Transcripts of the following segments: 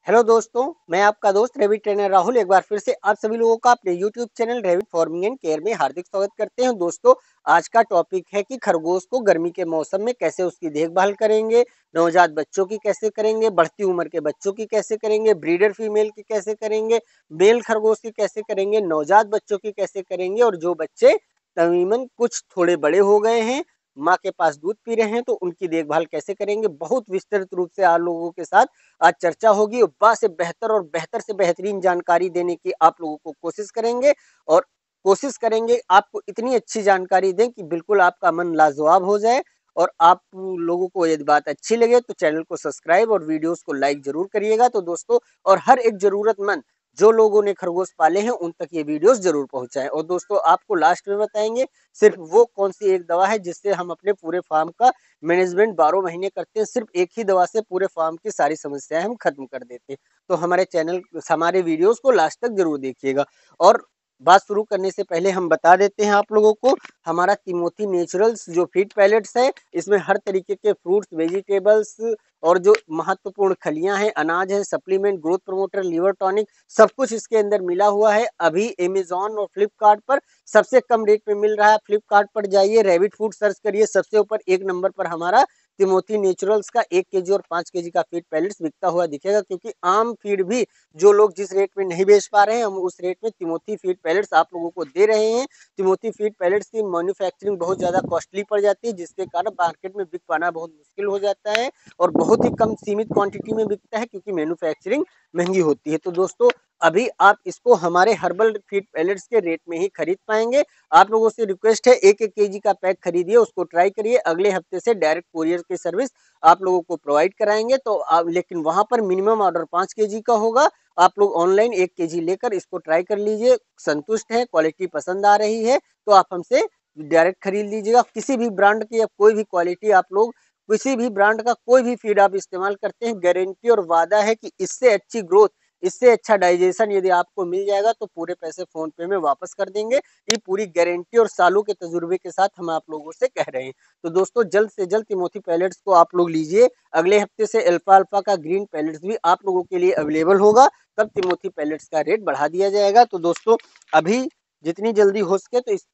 Hello दोस्तों, मैं आपका दोस्त रेबिट ट्रेनर राहुल एक बार फिर से आप सभी लोगों का अपने YouTube channel rebate farming and care में हार्दिक स्वागत करते हैं। दोस्तों, आज का टॉपिक है कि खरगोश को गर्मी के मौसम में कैसे उसकी देखभाल करेंगे, नवजात बच्चों की कैसे करेंगे, बढ़ती उम्र के बच्चों की कैसे करेंगे, ब्रीडर फीमेल की कैसे करेंगे, मेल खरगोश की कैसे करेंगे, नवजात बच्चों की कैसे करेंगे और जो बच्चे तकरीबन कुछ थोड़े बड़े हो गए हैं, माँ के पास दूध पी रहे हैं, तो उनकी देखभाल कैसे करेंगे। बहुत विस्तृत रूप से आप लोगों के साथ आज चर्चा होगी। उपवा से बेहतर और बेहतर से बेहतरीन जानकारी देने की आप लोगों को कोशिश करेंगे और कोशिश करेंगे आपको इतनी अच्छी जानकारी दें कि बिल्कुल आपका मन लाजवाब हो जाए। और आप लोगों को यदि बात अच्छी लगे तो चैनल को सब्सक्राइब और वीडियोस को लाइक जरूर करिएगा। तो दोस्तों, और हर एक जरूरतमंद जो लोगों ने खरगोश पाले हैं उन तक ये वीडियोस जरूर पहुंचाएं। और दोस्तों, आपको लास्ट में बताएंगे सिर्फ वो कौन सी एक दवा है जिससे हम अपने पूरे फार्म का मैनेजमेंट 12 महीने करते हैं। सिर्फ एक ही दवा से पूरे फार्म की सारी समस्याएं हम खत्म कर देते हैं। तो हमारे वीडियोस को लास्ट तक जरूर देखिएगा। और बात शुरू करने से पहले हम बता देते हैं आप लोगों को, हमारा तिमोथी नेचुरल्स जो फीड पैलेट्स है, इसमें हर तरीके के फ्रूट्स, वेजिटेबल्स और जो महत्वपूर्ण खलियां हैं, अनाज है, supplement, growth promoter, liver tonic, सब कुछ इसके अंदर मिला हुआ है। अभी अमेजॉन और फ्लिपकार्ट पर सबसे कम रेट में मिल रहा है। फ्लिपकार्ट पर जाइए, रैबिट फूड सर्च करिए, सबसे ऊपर एक नंबर पर हमारा तिमोथी नेचुरल्स का 1 केजी और 5 केजी का फीड पैलेट्स बिकता हुआ दिखेगा। क्योंकि आम फीड भी जो लोग जिस रेट में नहीं बेच पा रहे हैं, हम उस रेट में तिमोथी फीड पैलेट्स आप लोगों को दे रहे हैं। तिमोथी फीड पैलेट्स की मैन्युफैक्चरिंग बहुत ज्यादा कॉस्टली पड़ जाती है, जिसके कारण मार्केट में बिक पाना बहुत मुश्किल हो जाता है और बहुत ही कम सीमित क्वांटिटी में बिकता है क्योंकि मैन्युफैक्चरिंग महंगी होती है। तो दोस्तों, अभी आप इसको हमारे हर्बल फीड पैलेट्स के रेट में ही खरीद पाएंगे। आप लोगों से रिक्वेस्ट है, 1-1 केजी का पैक खरीदिए, उसको ट्राई करिए। अगले हफ्ते से डायरेक्ट कोरियर की सर्विस आप लोगों को प्रोवाइड कराएंगे। तो आप, लेकिन वहां पर मिनिमम ऑर्डर 5 केजी का होगा। आप लोग ऑनलाइन 1 केजी लेकर इसको ट्राई कर लीजिए, संतुष्ट है, क्वालिटी पसंद आ रही है तो आप हमसे डायरेक्ट खरीद लीजिएगा। किसी भी ब्रांड की या कोई भी क्वालिटी आप लोग किसी भी ब्रांड का कोई भी फीड आप इस्तेमाल करते हैं, गारंटी और वादा है कि इससे अच्छी ग्रोथ, इससे अच्छा डाइजेशन यदि आपको मिल जाएगा तो पूरे पैसे फोन पे में वापस कर देंगे। ये पूरी गारंटी और सालों के तजुर्बे के साथ हम आप लोगों से कह रहे हैं। तो दोस्तों, जल्द से जल्द तिमोथी पैलेट्स को आप लोग लीजिए। अगले हफ्ते से अल्फा अल्फा का ग्रीन पैलेट्स भी आप लोगों के लिए अवेलेबल होगा, तब तिमोथी पैलेट्स का रेट बढ़ा दिया जाएगा। तो दोस्तों, अभी जितनी जल्दी हो सके तो इस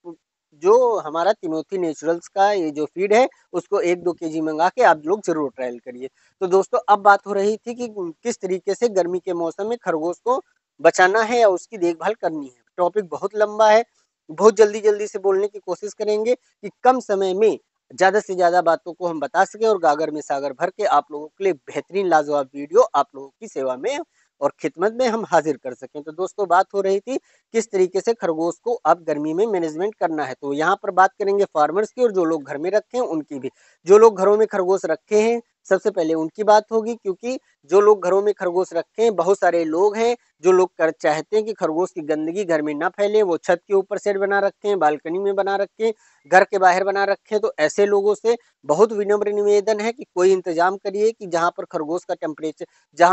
जो हमारा तिमोथी नेचुरल्स का ये जो फीड है उसको 1-2 केजी मंगा के आप लोग जरूर ट्रायल करिए। तो दोस्तों, अब बात हो रही थी कि किस तरीके से गर्मी के मौसम में खरगोश को बचाना है या उसकी देखभाल करनी है। टॉपिक बहुत लंबा है, बहुत जल्दी जल्दी से बोलने की कोशिश करेंगे कि कम समय में ज्यादा से ज्यादा बातों को हम बता सके और गागर में सागर भर के आप लोगों के लिए बेहतरीन लाजवाब वीडियो आप लोगों की सेवा में और खिदमत में हम हाजिर कर सकें। तो दोस्तों, बात हो रही थी किस तरीके से खरगोश को अब गर्मी में मैनेजमेंट करना है। तो यहाँ पर बात करेंगे फार्मर्स की और जो लोग घर में रखे हैं उनकी भी। जो लोग घरों में खरगोश रखे हैं सबसे पहले उनकी बात होगी, क्योंकि जो लोग घरों में खरगोश रखे हैं, बहुत सारे लोग हैं जो लोग कर चाहते हैं कि खरगोश की गंदगी घर में ना फैले, वो छत के ऊपर शेड बना रखे हैं, बालकनी में बना रखे हैं, घर के बाहर बना रखे हैं। तो ऐसे लोगों से बहुत विनम्र निवेदन है कि कोई इंतजाम करिए कि जहां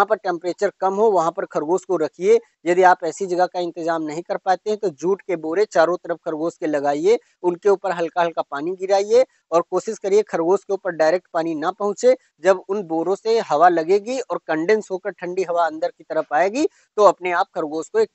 पर टेम्परेचर कम हो वहां पर खरगोश को रखिए। यदि आप ऐसी जगह का इंतजाम नहीं कर पाते हैं तो जूट के बोरे चारों तरफ खरगोश के लगाइए, उनके ऊपर हल्का हल्का पानी गिराइए और कोशिश करिए खरगोश के ऊपर डायरेक्ट पानी ना पहुंचे। जब उन बोरों से हवा लगेगी और कंडेंस होकर ठंडी हवा अंदर की तरफ आएगी तो अपने आप खरगोश को एक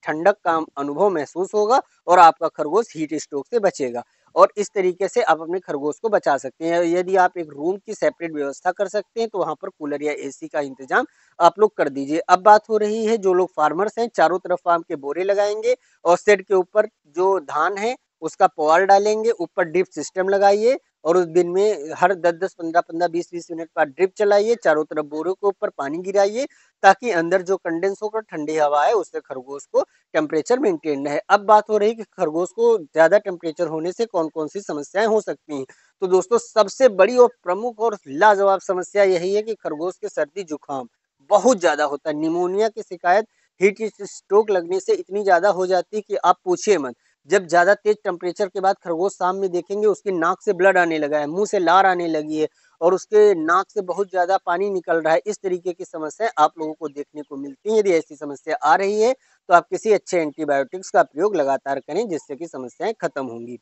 ठंडक का अनुभव महसूस होगा और आपका खरगोश हीट स्ट्रोक से बचेगा। और इस तरीके से आप अपने खरगोश को बचा सकते हैं। यदि आप एक रूम की सेपरेट व्यवस्था कर सकते हैं तो वहां पर कूलर या एसी का इंतजाम आप लोग कर दीजिए। अब बात हो रही है, जो लोग फार्मर्स हैं चारों तरफ फार्म के बोरे लगाएंगे और शेड के ऊपर जो धान है उसका पुआल डालेंगे, ऊपर ड्रिप सिस्टम लगाइए और उस दिन में हर 10-10, 15-15, 20-20 मिनट बाद ड्रिप चलाइए, चारों तरफ बोरों के ऊपर पानी गिराइए ताकि अंदर जो कंडेंस होकर ठंडी हवा है उससे खरगोश को टेम्परेचर मेंटेन रहे। अब बात हो रही है कि खरगोश को ज्यादा टेम्परेचर होने से कौन कौन सी समस्याएं हो सकती हैं। तो दोस्तों, सबसे बड़ी और प्रमुख और लाजवाब समस्या यही है कि खरगोश के सर्दी जुकाम बहुत ज्यादा होता है। निमोनिया की शिकायत हीट स्ट्रोक लगने से इतनी ज्यादा हो जाती है कि आप पूछिए मत। जब ज्यादा तेज टेम्परेचर के बाद खरगोश शाम में देखेंगे उसकी नाक से ब्लड आने लगा है, मुंह से लार आने लगी है और उसके नाक से बहुत ज्यादा पानी निकल रहा है। इस तरीके की समस्या आप लोगों को देखने को मिलती है। यदि ऐसी समस्या आ रही है तो आप किसी अच्छे एंटीबायोटिक्स का प्रयोग लगातार करें, जिससे कि समस्याएं खत्म होंगी।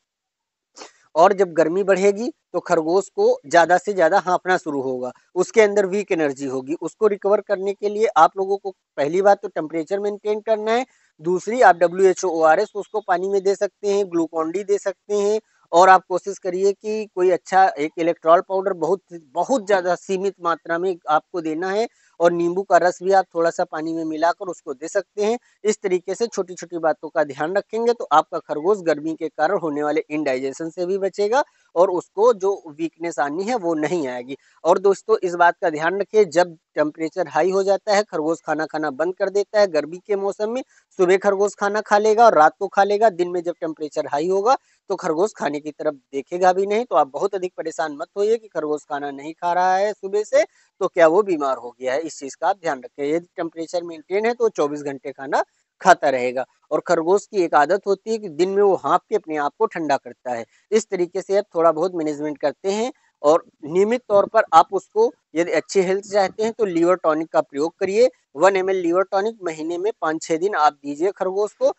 और जब गर्मी बढ़ेगी तो खरगोश को ज़्यादा से ज़्यादा हाँफना शुरू होगा, उसके अंदर वीक एनर्जी होगी। उसको रिकवर करने के लिए आप लोगों को पहली बात तो टेम्परेचर मेंटेन करना है, दूसरी आप WHO ORS उसको पानी में दे सकते हैं, ग्लूकॉन डी दे सकते हैं, और आप कोशिश करिए कि कोई अच्छा एक इलेक्ट्रॉल पाउडर बहुत बहुत ज़्यादा सीमित मात्रा में आपको देना है, और नींबू का रस भी आप थोड़ा-सा पानी में मिलाकर उसको दे सकते हैं। इस तरीके से छोटी-छोटी बातों का ध्यान रखेंगे तो आपका खरगोश गर्मी के कारण होने वाले इंडाइजेशन से भी बचेगा, और उसको जो वीकनेस आनी है वो नहीं आएगी। और दोस्तों इस बात का ध्यान रखिए, जब टेम्परेचर हाई हो जाता है खरगोश खाना खाना बंद कर देता है गर्मी के मौसम में। सुबह खरगोश खाना खा लेगा और रात को खा लेगा। दिन में जब टेम्परेचर हाई होगा तो खरगोश खाने की तरफ देखेगा भी नहीं। तो आप बहुत अधिक परेशान मत होइए कि खरगोश खाना नहीं खा रहा है सुबह से, तो क्या वो बीमार हो गया है। इस चीज का आप ध्यान रखें। यदि टेम्परेचर मेंटेन है तो 24 घंटे खाना खाता रहेगा। और खरगोश की एक आदत होती है कि दिन में वो हाँफ के अपने आप को ठंडा करता है। इस तरीके से आप थोड़ा बहुत मैनेजमेंट करते हैं, और नियमित तौर पर आप उसको यदि अच्छी हेल्थ चाहते हैं तो लीवर टॉनिक का प्रयोग करिए। 1 ml लीवर टॉनिक महीने में 5-6 दिन आप दीजिए खरगोश को,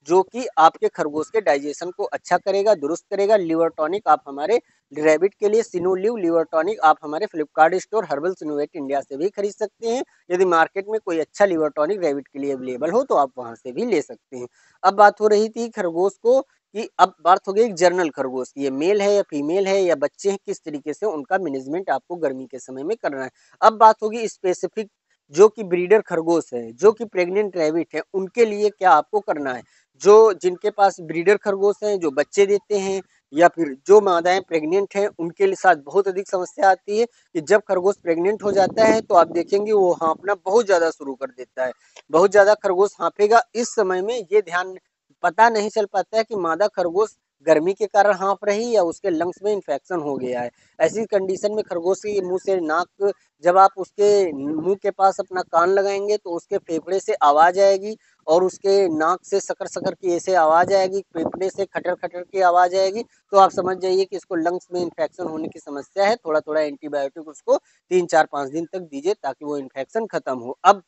जो कि आपके खरगोश के डाइजेशन को अच्छा करेगा, दुरुस्त करेगा। लीवर टॉनिक आप हमारे रैबिट के लिए सिनोलिव लीवर टॉनिक आप हमारे Flipkart store herbal Synovate India से भी खरीद सकते हैं। यदि मार्केट में कोई अच्छा लीवर टॉनिक रैबिट के लिए अवेलेबल हो तो आप वहां से भी ले सकते हैं। अब बात हो रही थी खरगोश को कि अब बात हो गई जनरल खरगोश की, ये मेल है या फीमेल है या बच्चे हैं, किस तरीके से उनका मैनेजमेंट आपको गर्मी के समय में करना है। अब बात होगी स्पेसिफिक जो कि ब्रीडर खरगोश है, जो कि प्रेग्नेंट रैबिट है, उनके लिए क्या आपको करना है। जो जिनके पास ब्रीडर खरगोश हैं जो बच्चे देते हैं, या फिर जो मादाएं प्रेग्नेंट हैं, उनके लिए साथ बहुत अधिक समस्या आती है कि जब खरगोश प्रेग्नेंट हो जाता है तो आप देखेंगे वो हाँफना बहुत ज्यादा शुरू कर देता है। बहुत ज्यादा खरगोश हाँफेगा। इस समय में ये ध्यान पता नहीं चल पाता है कि मादा खरगोश गर्मी के कारण हाँफ रही या उसके लंग्स में इन्फेक्शन हो गया है। ऐसी कंडीशन में खरगोश के मुंह से नाक, जब आप उसके मुंह के पास अपना कान लगाएंगे तो उसके फेफड़े से आवाज आएगी, और उसके नाक से सकर सकर की ऐसे आवाज आएगी, फेफड़े से खटर खटर की आवाज आएगी। तो आप समझ जाइए कि इसको लंग्स में इन्फेक्शन होने की समस्या है। थोड़ा थोड़ा एंटीबायोटिक उसको 3-4-5 दिन तक दीजिए ताकि वो इन्फेक्शन खत्म हो। अब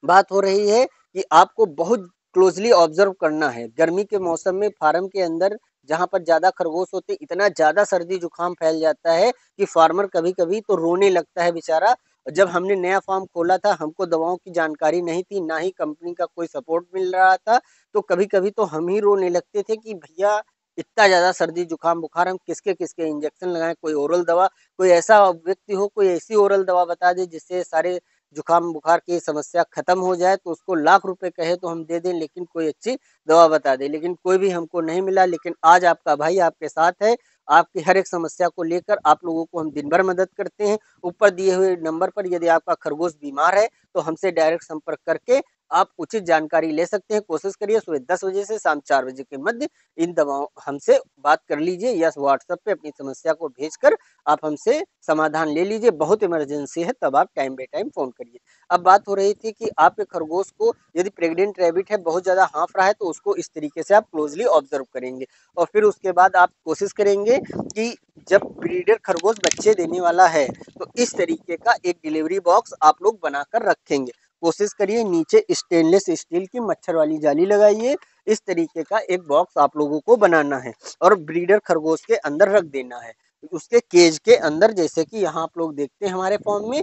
बात हो रही है कि आपको बहुत क्लोजली ऑब्जर्व करना है गर्मी के मौसम में फार्म के अंदर, जहां पर ज्यादा खरगोश होते इतना ज्यादा सर्दी जुकाम फैल जाता है कि फार्मर कभी कभी तो रोने लगता है बेचारा। जब हमने नया फार्म खोला था हमको दवाओं की जानकारी नहीं थी, ना ही कंपनी का कोई सपोर्ट मिल रहा था, तो कभी कभी तो हम ही रोने लगते थे कि भैया इतना ज्यादा सर्दी जुकाम बुखार, हम किसके किसके इंजेक्शन लगाएं। कोई ओरल दवा, कोई ऐसा व्यक्ति हो कोई ऐसी ओरल दवा बता दे जिससे सारे जुकाम बुखार की समस्या खत्म हो जाए, तो उसको लाख रुपए कहे तो हम दे दें, लेकिन कोई अच्छी दवा बता दे। लेकिन कोई भी हमको नहीं मिला। लेकिन आज आपका भाई आपके साथ है, आपकी हर एक समस्या को लेकर आप लोगों को हम दिन भर मदद करते हैं। ऊपर दिए हुए नंबर पर यदि आपका खरगोश बीमार है तो हमसे डायरेक्ट संपर्क करके आप उचित जानकारी ले सकते हैं। कोशिश करिए सुबह 10 बजे से शाम 4 बजे के मध्य इन दवाओं हमसे बात कर लीजिए, या व्हाट्सएप पे अपनी समस्या को भेजकर आप हमसे समाधान ले लीजिए। बहुत इमरजेंसी है तब आप टाइम बाय टाइम फोन करिए। अब बात हो रही थी कि आपके खरगोश को यदि प्रेग्नेंट रैबिट है बहुत ज्यादा हाँफ रहा है तो उसको इस तरीके से आप क्लोजली ऑब्जर्व करेंगे, और फिर उसके बाद आप कोशिश करेंगे कि जब ब्रीडर खरगोश बच्चे देने वाला है तो इस तरीके का एक डिलीवरी बॉक्स आप लोग बनाकर रखेंगे। कोशिश करिए नीचे स्टेनलेस स्टील की मच्छर वाली जाली लगाइए। इस तरीके का एक बॉक्स आप लोगों को बनाना है और ब्रीडर खरगोश के अंदर रख देना है। उसके केज के अंदर, जैसे कि यहाँ आप लोग देखते हैं हमारे फॉर्म में,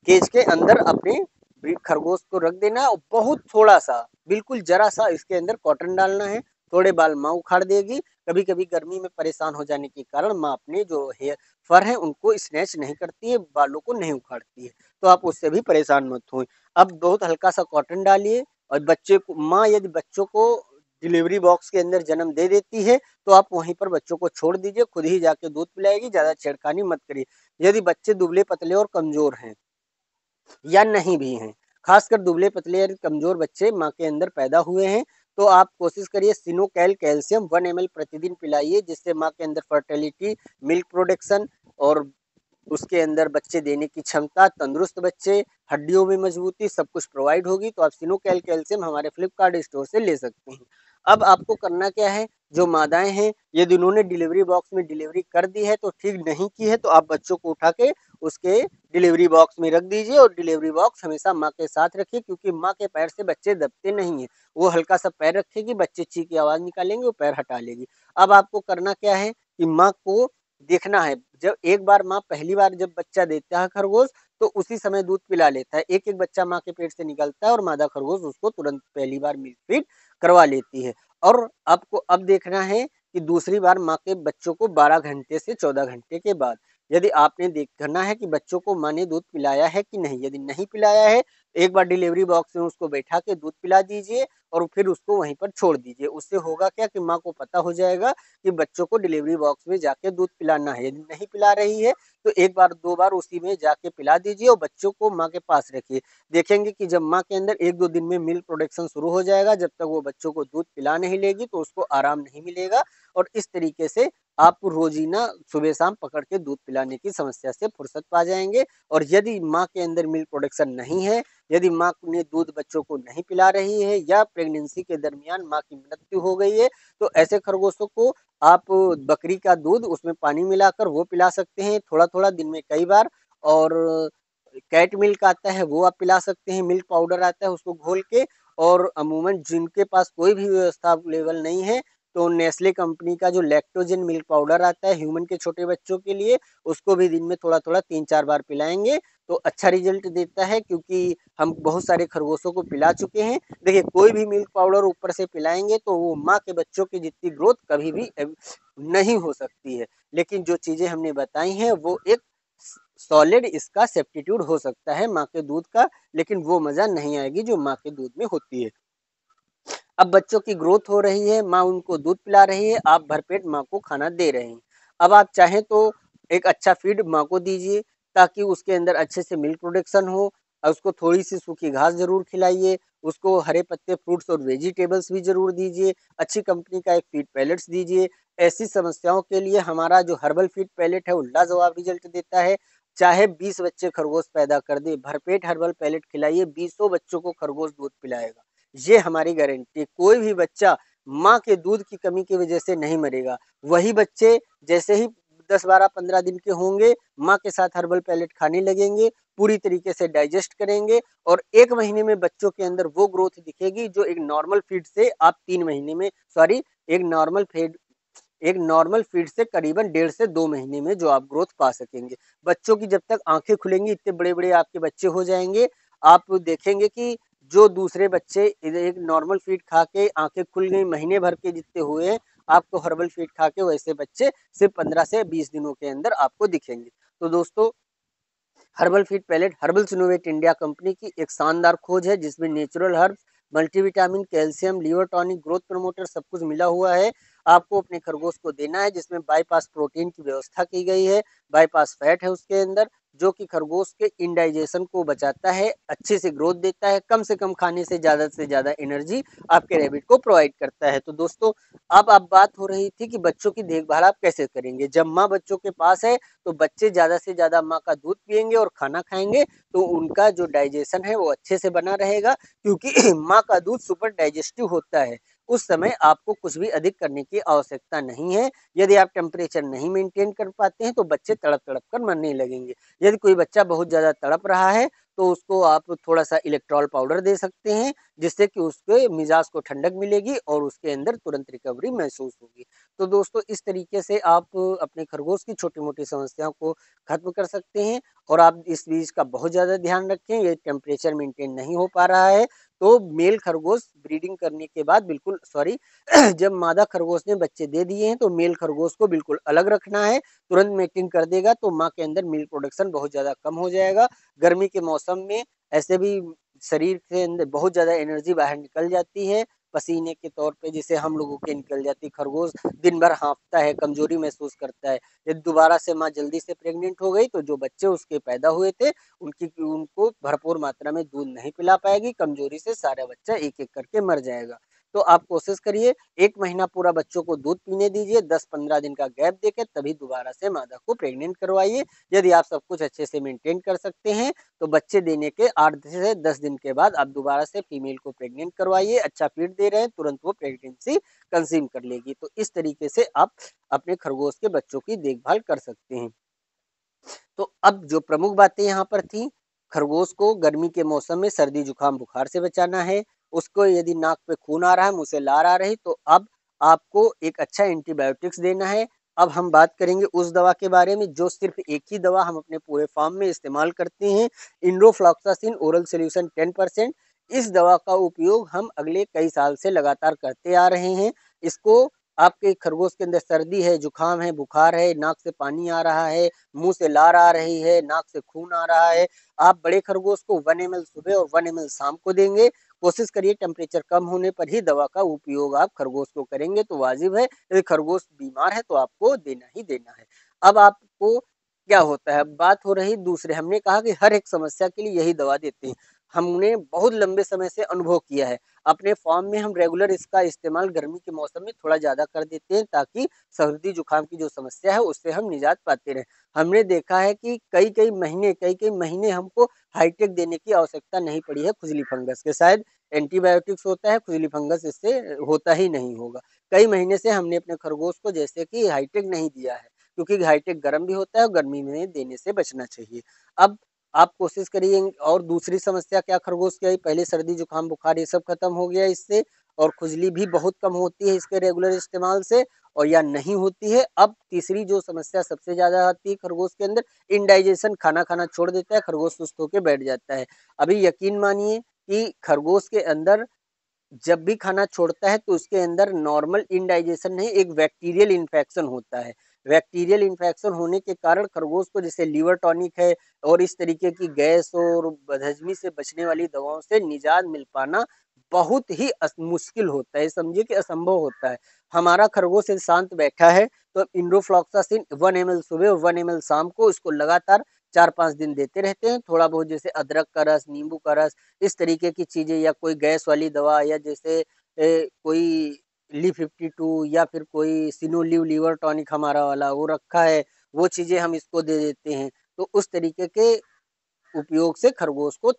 केज के अंदर अपने खरगोश को रख देना है, और बहुत थोड़ा सा, बिल्कुल जरा सा इसके अंदर कॉटन डालना है। थोड़े बाल माँ उखाड़ देगी। कभी कभी गर्मी में परेशान हो जाने के कारण माँ अपने जो हेयर फर है उनको स्नैच नहीं करती है, बालों को नहीं उखाड़ती है, तो आप उससे भी परेशान मत हो। अब बहुत हल्का सा कॉटन डालिए, और बच्चे को माँ यदि बच्चों को डिलीवरी बॉक्स के अंदर जन्म दे देती है तो आप वहीं पर बच्चों को छोड़ दीजिए, खुद ही जाके दूध पिलाएगी, ज्यादा छेड़खानी मत करिए। यदि बच्चे दुबले पतले और कमजोर हैं या नहीं भी हैं, खासकर दुबले पतले और कमजोर बच्चे माँ के अंदर पैदा हुए हैं, तो आप कोशिश करिए सिनोकैल कैल्शियम 1 ml प्रतिदिन पिलाइए, जिससे माँ के अंदर फर्टिलिटी, मिल्क प्रोडक्शन और उसके अंदर बच्चे देने की क्षमता, तंदुरुस्त बच्चे, हड्डियों में मजबूती, सब कुछ प्रोवाइड होगी। तो आप सिनोकैल कैल्शियम हमारे फ्लिपकार्ट स्टोर से ले सकते हैं। अब आपको करना क्या है, जो मादाएं हैं यदि उन्होंने डिलीवरी बॉक्स में डिलीवरी कर दी है तो ठीक, नहीं की है तो आप बच्चों को उठा के उसके डिलीवरी बॉक्स में रख दीजिए और डिलीवरी बॉक्स हमेशा माँ के साथ रखिए, क्योंकि माँ के पैर से बच्चे दबते नहीं हैं। वो हल्का सा पैर रखेगी, बच्चे ची की आवाज निकालेंगे, वो पैर हटा लेगी। अब आपको करना क्या है कि माँ को देखना है, जब एक बार माँ पहली बार जब बच्चा देता है खरगोश, तो उसी समय दूध पिला लेता है। एक एक बच्चा माँ के पेट से निकलता है और मादा खरगोश उसको तुरंत पहली बार मिल्क फीड करवा लेती है। और आपको अब देखना है कि दूसरी बार माँ के बच्चों को 12 घंटे से 14 घंटे के बाद, यदि आपने देखना है कि बच्चों को माँ ने दूध पिलाया है कि नहीं। यदि नहीं पिलाया है, एक बार डिलीवरी बॉक्स में उसको बैठा के दूध पिला दीजिए और फिर उसको वहीं पर छोड़ दीजिए। उससे होगा क्या कि माँ को पता हो जाएगा कि बच्चों को डिलीवरी बॉक्स में जाके दूध पिलाना है। यदि नहीं पिला रही है तो एक बार दो बार उसी में जाके पिला दीजिए और बच्चों को माँ के पास रखिए। देखेंगे कि जब माँ के अंदर एक दो दिन में मिल्क प्रोडक्शन शुरू हो जाएगा, जब तक वो बच्चों को दूध पिला नहीं लेगी तो उसको आराम नहीं मिलेगा। और इस तरीके से आप रोजीना सुबह शाम पकड़ के दूध पिलाने की समस्या से फुर्सत पा जाएंगे। और यदि माँ के अंदर मिल्क प्रोडक्शन नहीं है, यदि माँ ने दूध बच्चों को नहीं पिला रही है या प्रेगनेंसी के दरमियान माँ की मृत्यु हो गई है, तो ऐसे खरगोशों को आप बकरी का दूध उसमें पानी मिलाकर वो पिला सकते हैं थोड़ा थोड़ा दिन में कई बार। और कैट मिल्क आता है वो आप पिला सकते हैं, मिल्क पाउडर आता है उसको घोल के। और अमूमन जिनके पास कोई भी व्यवस्था अवेलेबल नहीं है, तो नेस्ले कंपनी का जो लैक्टोजन मिल्क पाउडर आता है ह्यूमन के छोटे बच्चों के लिए, उसको भी दिन में थोड़ा थोड़ा 3-4 बार पिलाएंगे तो अच्छा रिजल्ट देता है। क्योंकि हम बहुत सारे खरगोशों को पिला चुके हैं। देखिए, कोई भी मिल्क पाउडर ऊपर से पिलाएंगे तो वो माँ के बच्चों की जितनी ग्रोथ कभी भी नहीं हो सकती है। लेकिन जो चीजें हमने बताई हैं वो एक सॉलिड इसका सब्स्टिट्यूट हो सकता है माँ के दूध का, लेकिन वो मजा नहीं आएगी जो माँ के दूध में होती है। अब बच्चों की ग्रोथ हो रही है, माँ उनको दूध पिला रही है, आप भरपेट माँ को खाना दे रहे हैं। अब आप चाहें तो एक अच्छा फीड माँ को दीजिए ताकि उसके अंदर अच्छे से मिल्क प्रोडक्शन हो। और उसको थोड़ी सी सूखी घास जरूर खिलाइए, उसको हरे पत्ते, फ्रूट्स और वेजिटेबल्स भी जरूर दीजिए। अच्छी कंपनी का एक फीड पैलेट्स दीजिए। ऐसी समस्याओं के लिए हमारा जो हर्बल फीड पैलेट है वो लाजवाब रिजल्ट देता है। चाहे 20 बच्चे खरगोश पैदा कर दे, भरपेट हर्बल पैलेट खिलाइए, 20 बच्चों को खरगोश दूध पिलाएगा। ये हमारी गारंटी। कोई भी बच्चा माँ के दूध की कमी की वजह से नहीं मरेगा। वही बच्चे जैसे ही 10, 12, 15 दिन के होंगे, माँ के साथ हर्बल पैलेट खाने लगेंगे, पूरी तरीके से डाइजेस्ट करेंगे और 1 महीने में बच्चों के अंदर वो ग्रोथ दिखेगी जो एक नॉर्मल फीड से आप 3 महीने में, सॉरी, एक नॉर्मल फीड एक नॉर्मल फीड से करीबन 1.5 से 2 महीने में जो आप ग्रोथ पा सकेंगे। बच्चों की जब तक आंखें खुलेंगी, इतने बड़े बड़े आपके बच्चे हो जाएंगे, आप देखेंगे कि जो दूसरे बच्चे एक नॉर्मल फीड खा के आंखें खुल गई महीने भर के जितने हुए हैं, आपको हर्बल फीड खा के वैसे बच्चे सिर्फ 15 से 20 दिनों के अंदर आपको दिखेंगे। तो दोस्तों, herbal feed pellet herbal Synovate India company की एक शानदार खोज है जिसमें natural herbs, multivitamin, calcium, liver tonic, growth promoter सब कुछ मिला हुआ है। आपको अपने खरगोश को देना है, जिसमें बाईपास प्रोटीन की व्यवस्था की गई है, बाईपास फैट है उसके अंदर, जो कि खरगोश के इंडाइजेशन को बचाता है, अच्छे से ग्रोथ देता है, कम से कम खाने से ज्यादा एनर्जी आपके रैबिट को प्रोवाइड करता है। तो दोस्तों, अब बात हो रही थी कि बच्चों की देखभाल आप कैसे करेंगे। जब माँ बच्चों के पास है तो बच्चे ज्यादा से ज्यादा माँ का दूध पियेंगे और खाना खाएंगे, तो उनका जो डाइजेशन है वो अच्छे से बना रहेगा, क्योंकि माँ का दूध सुपर डाइजेस्टिव होता है। उस समय आपको कुछ भी अधिक करने की आवश्यकता नहीं है। यदि आप टेम्परेचर नहीं मेंटेन कर पाते हैं तो बच्चे तड़प तड़प कर मरने लगेंगे। यदि कोई बच्चा बहुत ज्यादा तड़प रहा है तो उसको आप थोड़ा सा इलेक्ट्रॉल पाउडर दे सकते हैं, जिससे कि उसके मिजाज को ठंडक मिलेगी और उसके अंदर तुरंत रिकवरी महसूस होगी। तो दोस्तों, इस तरीके से आप अपने खरगोश की छोटी मोटी समस्याओं को खत्म कर सकते हैं। और आप इस चीज का बहुत ज्यादा ध्यान रखें, ये टेम्परेचर मेंटेन नहीं हो पा रहा है तो मेल खरगोश ब्रीडिंग करने के बाद बिल्कुल, सॉरी, जब मादा खरगोश ने बच्चे दे दिए हैं तो मेल खरगोश को बिल्कुल अलग रखना है। तुरंत मेटिंग कर देगा तो माँ के अंदर मिल्क प्रोडक्शन बहुत ज्यादा कम हो जाएगा। गर्मी के मौसम में ऐसे भी शरीर के अंदर बहुत ज्यादा एनर्जी बाहर निकल जाती है पसीने के तौर पे, जिसे हम लोगों के निकल जाती है। खरगोश दिन भर हाँफता है, कमजोरी महसूस करता है। यदि दोबारा से माँ जल्दी से प्रेग्नेंट हो गई तो जो बच्चे उसके पैदा हुए थे उनको भरपूर मात्रा में दूध नहीं पिला पाएगी, कमजोरी से सारा बच्चा एक एक करके मर जाएगा। तो आप कोशिश करिए 1 महीना पूरा बच्चों को दूध पीने दीजिए, 10-15 दिन का गैप देकर तभी दोबारा से मादा को प्रेग्नेंट करवाइए। यदि आप सब कुछ अच्छे से मेंटेन कर सकते हैं, तो बच्चे देने के 8 से 10 दिन के बाद आप दोबारा से फीमेल को प्रेग्नेंट करवाइए। अच्छा फीड दे रहे हैं, तुरंत वो प्रेगनेंसी कंसीव कर लेगी। तो इस तरीके से आप अपने खरगोश के बच्चों की देखभाल कर सकते हैं। तो अब जो प्रमुख बातें यहाँ पर थी, खरगोश को गर्मी के मौसम में सर्दी जुकाम बुखार से बचाना है। उसको यदि नाक पे खून आ रहा है, मुंह से लार आ रही, तो अब आपको एक अच्छा एंटीबायोटिक्स देना है। अब हम बात करेंगे उस दवा के बारे में जो सिर्फ एक ही दवा हम अपने पूरे फार्म में इस्तेमाल करते हैं, इंडोफ्लॉक्सासिन ओरल सोल्यूशन 10%। इस दवा का उपयोग हम अगले कई साल से लगातार करते आ रहे हैं। इसको आपके खरगोश के अंदर सर्दी है, जुकाम है, बुखार है, नाक से पानी आ रहा है, मुंह से लार आ रही है, नाक से खून आ रहा है, आप बड़े खरगोश को 1 ml सुबह और 1 ml शाम को देंगे। कोशिश करिए टेम्परेचर कम होने पर ही दवा का उपयोग आप खरगोश को करेंगे तो वाजिब है। यदि खरगोश बीमार है तो आपको देना ही देना है। अब आपको क्या होता है, बात हो रही दूसरे, हमने कहा कि हर एक समस्या के लिए यही दवा देते हैं। हमने बहुत लंबे समय से अनुभव किया है। अपने फार्म में हम रेगुलर इसका इस्तेमाल गर्मी के मौसम में थोड़ा ज़्यादा कर देते हैं ताकि सर्दी जुकाम की जो समस्या है उससे हम निजात पाते रहें। हमने देखा है कि कई-कई महीने हमको हाईटेक देने की आवश्यकता नहीं पड़ी है खुजली फंगस के। शायद एंटीबायोटिक्स होता है, खुजली फंगस इससे होता ही नहीं होगा। कई महीने से हमने अपने खरगोश को जैसे कि हाईटेक नहीं दिया है, क्योंकि हाईटेक गर्म भी होता है और गर्मी में देने से बचना चाहिए। अब आप कोशिश करिए। और दूसरी समस्या क्या खरगोश की आई, पहले सर्दी जुकाम बुखार ये सब खत्म हो गया इससे, और खुजली भी बहुत कम होती है इसके रेगुलर इस्तेमाल से, और या नहीं होती है। अब तीसरी जो समस्या सबसे ज्यादा आती है खरगोश के अंदर, इनडाइजेशन, खाना खाना छोड़ देता है, खरगोश सुस्त होकर बैठ जाता है। अभी यकीन मानिए कि खरगोश के अंदर जब भी खाना छोड़ता है तो उसके अंदर नॉर्मल इनडाइजेशन नहीं, एक बैक्टीरियल इन्फेक्शन होता है। बैक्टीरियल इन्फेक्शन होने के कारण खरगोश को जैसे लीवर टॉनिक है और इस तरीके की गैस और बदहजमी से बचने वाली दवाओं से निजात मिल पाना बहुत ही मुश्किल होता है, समझिए कि असंभव होता है। हमारा खरगोश यदि शांत बैठा है तो इंडोफ्लॉक्सासिन 1 ml सुबह और 1 ml शाम को इसको लगातार 4-5 दिन देते रहते हैं। थोड़ा बहुत जैसे अदरक का रस, नींबू का रस, इस तरीके की चीजें, या कोई गैस वाली दवा, या जैसे कोई ली 52 या फिर कोई सिनोलिव लीवर टॉनिक हमारा वाला वो रखा है, वो चीजें हम इसको दे देते हैं। तो उस तरीके के उपयोग से खरगोश को,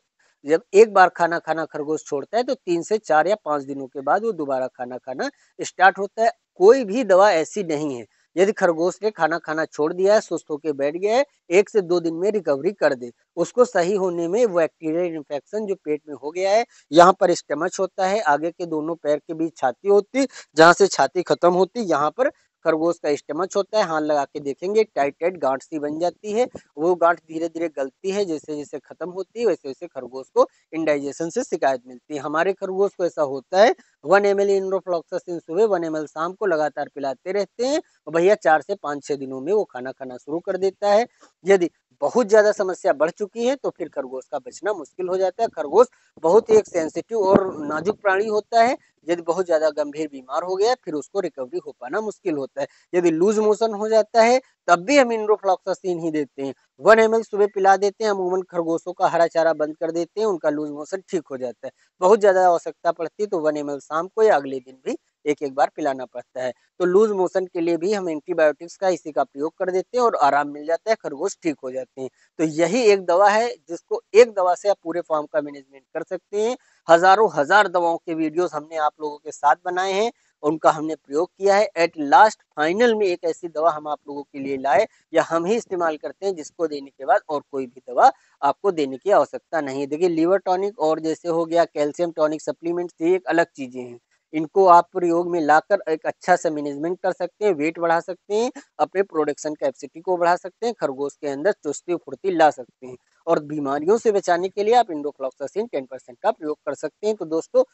जब एक बार खाना खाना खरगोश छोड़ता है तो 3 से 4 या 5 दिनों के बाद वो दोबारा खाना खाना स्टार्ट होता है। कोई भी दवा ऐसी नहीं है, यदि खरगोश ने खाना खाना छोड़ दिया है, सुस्त होकर बैठ गया है, 1 से 2 दिन में रिकवरी कर दे। उसको सही होने में बैक्टीरियल इन्फेक्शन जो पेट में हो गया है, यहाँ पर स्टमच होता है, आगे के दोनों पैर के बीच छाती होती, जहाँ से छाती खत्म होती, यहाँ पर खरगोश का स्टमच होता है। हाथ लगा के देखेंगे, टाइट टाइट गांठ सी बन जाती है। वो गांठ धीरे धीरे गलती है, जैसे जैसे खत्म होती है वैसे वैसे खरगोश को इंडाइजेशन से शिकायत मिलती है। हमारे खरगोश को ऐसा होता है, 1 ml इंडोफ्लॉक्सासिन सुबह, 1 ml शाम को लगातार पिलाते रहते हैं, और भैया 4 से 5-6 दिनों में वो खाना खाना शुरू कर देता है। यदि बहुत ज्यादा समस्या बढ़ चुकी है तो फिर खरगोश का बचना मुश्किल हो जाता है। खरगोश बहुत ही एक सेंसिटिव और नाजुक प्राणी होता है। यदि बहुत ज्यादा गंभीर बीमार हो गया फिर उसको रिकवरी हो पाना मुश्किल होता है। यदि लूज मोशन हो जाता है तब भी हम इंडोफ्लॉक्सासिन ही देते हैं। 1 ml सुबह पिला देते हैं, अमूमन खरगोशों का हरा चारा बंद कर देते हैं, उनका लूज मोशन ठीक हो जाता है। बहुत ज्यादा आवश्यकता पड़ती है तो 1 ml शाम को या अगले दिन भी एक एक बार पिलाना पड़ता है। तो लूज मोशन के लिए भी हम एंटीबायोटिक्स का इसी का प्रयोग कर देते हैं और आराम मिल जाता है, खरगोश ठीक हो जाते हैं। तो यही एक दवा है जिसको एक दवा से आप पूरे फार्म का मैनेजमेंट कर सकते हैं। हजारों हजार दवाओं के वीडियोस हमने आप लोगों के साथ बनाए हैं, उनका हमने प्रयोग किया है। एट लास्ट फाइनल में एक ऐसी दवा हम आप लोगों के लिए लाए, या हम ही इस्तेमाल करते हैं, जिसको देने के बाद और कोई भी दवा आपको देने की आवश्यकता नहीं है। देखिए लीवर टॉनिक और जैसे हो गया कैल्शियम टॉनिक सप्लीमेंट्स, ये एक अलग चीजें हैं। इनको आप प्रयोग में लाकर एक अच्छा सा मैनेजमेंट कर सकते हैं, वेट बढ़ा सकते हैं, अपने प्रोडक्शन कैपेसिटी को बढ़ा सकते हैं, खरगोश के अंदर चुस्ती फुर्ती ला सकते हैं। और बीमारियों से बचाने के लिए आप इंडोफ्लॉक्सासिन 10% का प्रयोग कर सकते हैं। तो दोस्तों,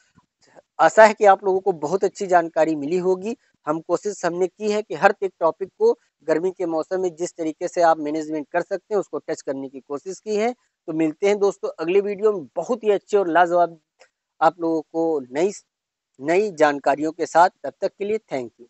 आशा है कि आप लोगों को बहुत अच्छी जानकारी मिली होगी। हम कोशिश हमने की है कि हर एक टॉपिक को गर्मी के मौसम में जिस तरीके से आप मैनेजमेंट कर सकते हैं उसको टच करने की कोशिश की है। तो मिलते हैं दोस्तों अगले वीडियो में बहुत ही अच्छे और लाजवाब आप लोगों को नई नई जानकारियों के साथ। तब तक के लिए थैंक यू।